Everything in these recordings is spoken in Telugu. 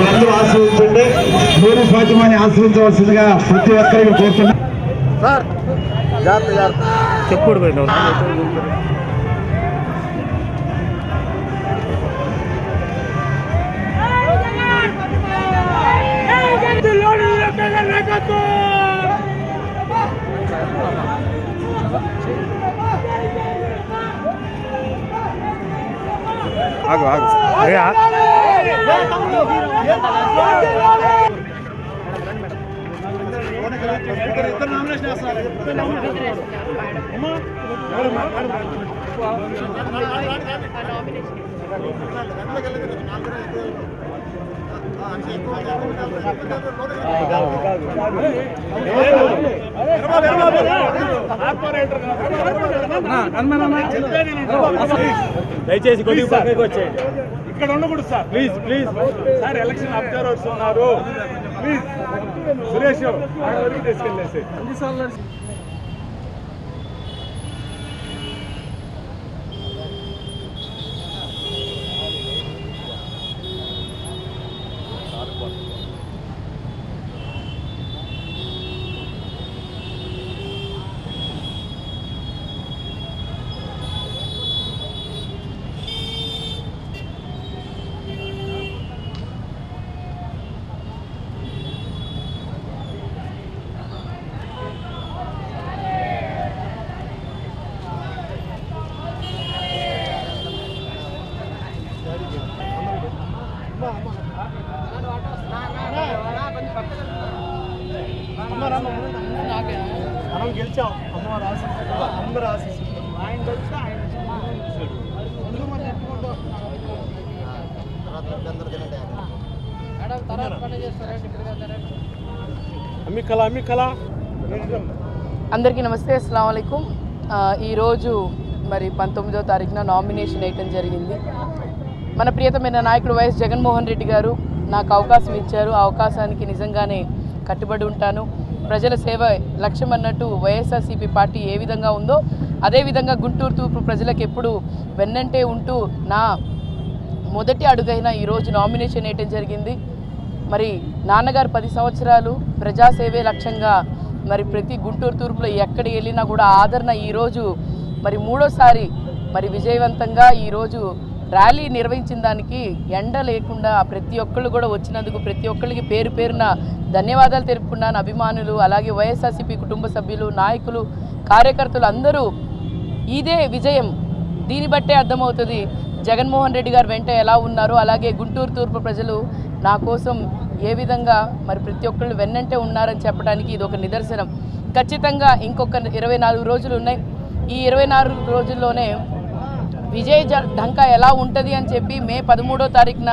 అందరూ ఆశ్రయించండి. నూరు ఫాతిమాని ఆశ్రయించవలసిందిగా ప్రతి ఒక్కరికి కోరుతున్నా. సార్ చెప్పుడు ఆగు ఆగు దయచేసి కొద్దిగా పక్కకి వచ్చేయండి. ఇక్కడ ఉండకూడదు sir, please please sir. Election observers ఉన్నారు, ప్లీజ్. సురేష్ వరకు తీసుకెళ్ళేసి అన్నిసార్లు మనం గెలిచాం. అమ్మవారు ఆశిస్తారు, అందరూ ఆశిస్తారు. ఆయన వచ్చి ఆయన అందరికీ నమస్తే, అస్సలాము అలైకుం. ఈరోజు మరి 19వ తారీఖున నామినేషన్ వేయటం జరిగింది. మన ప్రియతమైన నాయకుడు వైఎస్ జగన్మోహన్ రెడ్డి గారు నాకు అవకాశం ఇచ్చారు. ఆ అవకాశానికి నిజంగానే కట్టుబడి ఉంటాను. ప్రజల సేవ లక్ష్యం అన్నట్టు వైఎస్ఆర్సీపీ పార్టీ ఏ విధంగా ఉందో అదేవిధంగా గుంటూరు తూర్పు ప్రజలకు ఎప్పుడు వెన్నంటే ఉంటూ నా మొదటి అడుగైన ఈరోజు నామినేషన్ వేయటం జరిగింది. మరి నాన్నగారు 10 సంవత్సరాలు ప్రజాసేవే లక్ష్యంగా మరి ప్రతి గుంటూరు తూర్పులో ఎక్కడ వెళ్ళినా కూడా ఆదరణ ఈరోజు మరి 3వసారి మరి విజయవంతంగా ఈరోజు ర్యాలీ నిర్వహించిన దానికి ఎండ లేకుండా ప్రతి ఒక్కళ్ళు కూడా వచ్చినందుకు ప్రతి ఒక్కళ్ళకి పేరు పేరున ధన్యవాదాలు తెలుపుకున్నాను. అభిమానులు, అలాగే వైఎస్ఆర్సీపీ కుటుంబ సభ్యులు, నాయకులు, కార్యకర్తలు అందరూ ఇదే విజయం. దీన్ని బట్టే అర్థమవుతుంది జగన్మోహన్ రెడ్డి గారు వెంట ఎలా ఉన్నారో, అలాగే గుంటూరు తూర్పు ప్రజలు నా కోసం ఏ విధంగా మరి ప్రతి ఒక్కళ్ళు వెన్నంటే ఉన్నారని చెప్పడానికి ఇది ఒక నిదర్శనం. ఖచ్చితంగా ఇంకొక 24 రోజులు ఉన్నాయి. ఈ 24 రోజుల్లోనే విజయ్ ఢంకా ఎలా ఉంటుంది అని చెప్పి మే 13వ తారీఖున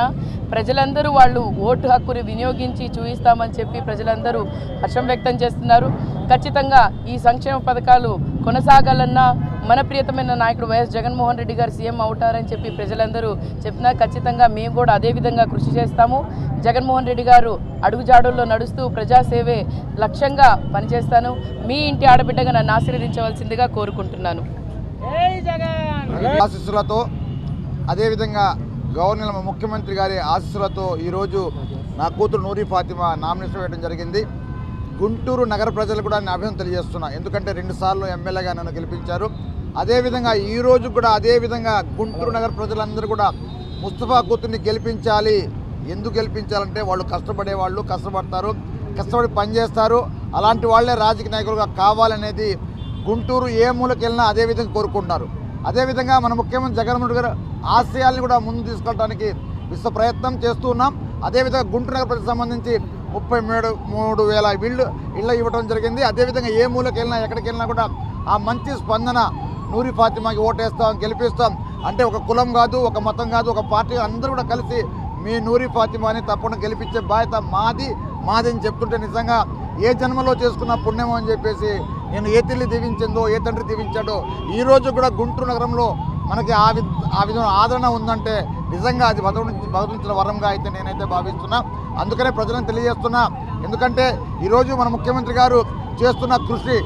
ప్రజలందరూ వాళ్ళు ఓటు హక్కుని వినియోగించి చూపిస్తామని చెప్పి ప్రజలందరూ హర్షం వ్యక్తం చేస్తున్నారు. ఖచ్చితంగా ఈ సంక్షేమ పథకాలు కొనసాగాలన్నా మన ప్రియతమైన నాయకుడు వైఎస్ జగన్మోహన్ రెడ్డి గారు సీఎం అవుతారని చెప్పి ప్రజలందరూ చెప్పినా ఖచ్చితంగా మేము కూడా అదే విధంగా కృషి చేస్తాము. జగన్మోహన్ రెడ్డి గారు అడుగుజాడుల్లో నడుస్తూ ప్రజాసేవే లక్ష్యంగా పనిచేస్తాను. మీ ఇంటి ఆడబిడ్డగా నన్ను ఆశీర్వదించవలసిందిగా కోరుకుంటున్నాను. ఆశీస్సులతో అదేవిధంగా గవర్నర్ ముఖ్యమంత్రి గారి ఆశీస్సులతో ఈరోజు నా కూతురు నూరి ఫాతిమా నామినేషన్ వేయడం జరిగింది. గుంటూరు నగర ప్రజలు కూడా నేను అభినందన తెలియజేస్తున్నా. ఎందుకంటే 2 సార్లు ఎమ్మెల్యేగా నన్ను గెలిపించారు. అదేవిధంగా ఈరోజు కూడా అదేవిధంగా గుంటూరు నగర ప్రజలందరూ కూడా ముస్తఫా కూతుర్ని గెలిపించాలి. ఎందుకు గెలిపించాలంటే వాళ్ళు కష్టపడేవాళ్ళు, కష్టపడతారు, కష్టపడి పనిచేస్తారు. అలాంటి వాళ్ళే రాజకీయ నాయకులుగా కావాలనేది గుంటూరు ఏ మూలకి వెళ్ళినా అదే విధంగా కోరుకుంటున్నారు. అదేవిధంగా మన ముఖ్యమంత్రి జగన్మోహన్ రెడ్డి గారు ఆశయాల్ని కూడా ముందు తీసుకెళ్ళడానికి విశ్వ ప్రయత్నం చేస్తూ ఉన్నాం. అదేవిధంగా గుంటూరు నగర ప్రజలకు సంబంధించి 33,000 ఇళ్ళు ఇవ్వడం జరిగింది. అదేవిధంగా ఏ మూలకి వెళ్ళినా ఎక్కడికి వెళ్ళినా కూడా ఆ మంచి స్పందన నూరి ఫాతిమాకి ఓటేస్తాం, గెలిపిస్తాం. అంటే ఒక కులం కాదు, ఒక మతం కాదు, ఒక పార్టీ అందరూ కూడా కలిసి మీ నూరి ఫాతిమాని తప్పకుండా గెలిపించే బాధ్యత మాది అని చెప్తుంటే నిజంగా ఏ జన్మలో చేసుకున్న పుణ్యమో అని చెప్పేసి నేను ఏ తల్లి దీవించిందో ఏ తండ్రి దీవించాడో ఈరోజు కూడా గుంటూరు నగరంలో మనకి ఆ విధమైన ఆదరణ ఉందంటే నిజంగా అది భగవంతుని వరంగా అయితే నేనైతే భావిస్తున్నా. అందుకనే ప్రజలను తెలియజేస్తున్నా. ఎందుకంటే ఈరోజు మన ముఖ్యమంత్రి గారు చేస్తున్న కృషి,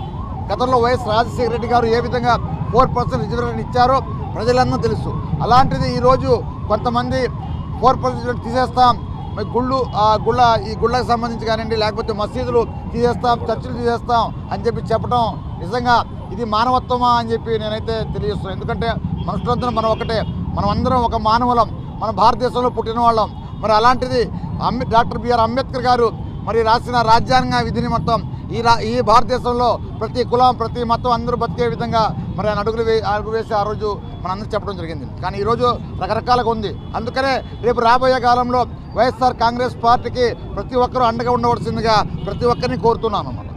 గతంలో వైఎస్ రాజశేఖర రెడ్డి గారు ఏ విధంగా 4% రిజర్వేషన్ ఇచ్చారో ప్రజలందరూ తెలుసు. అలాంటిది ఈరోజు కొంతమంది 4% తీసేస్తాం, ఈ గుళ్ళకు సంబంధించి కానివ్వండి, లేకపోతే మసీదులు తీసేస్తాం, చర్చిలు తీసేస్తాం అని చెప్పడం నిజంగా ఇది మానవత్వమా అని చెప్పి నేనైతే తెలియజేస్తున్నాను. ఎందుకంటే మనుషులందరం మనం ఒకటే, మనం అందరం ఒక మానవులం, మన భారతదేశంలో పుట్టిన వాళ్ళం. మరి అలాంటిది డాక్టర్ బిఆర్ అంబేద్కర్ గారు మరి రాసిన రాజ్యాంగ విధిని మొత్తం ఈ భారతదేశంలో ప్రతి కులం ప్రతి మతం అందరూ బతికే విధంగా మరి ఆయన అడుగు వేసి ఆ రోజు మనందరూ చెప్పడం జరిగింది. కానీ ఈరోజు రకరకాలుగా ఉంది. అందుకనే రేపు రాబోయే కాలంలో వైఎస్ఆర్ కాంగ్రెస్ పార్టీకి ప్రతి ఒక్కరూ అండగా ఉండవలసిందిగా ప్రతి ఒక్కరిని కోరుతున్నాను అన్నమాట.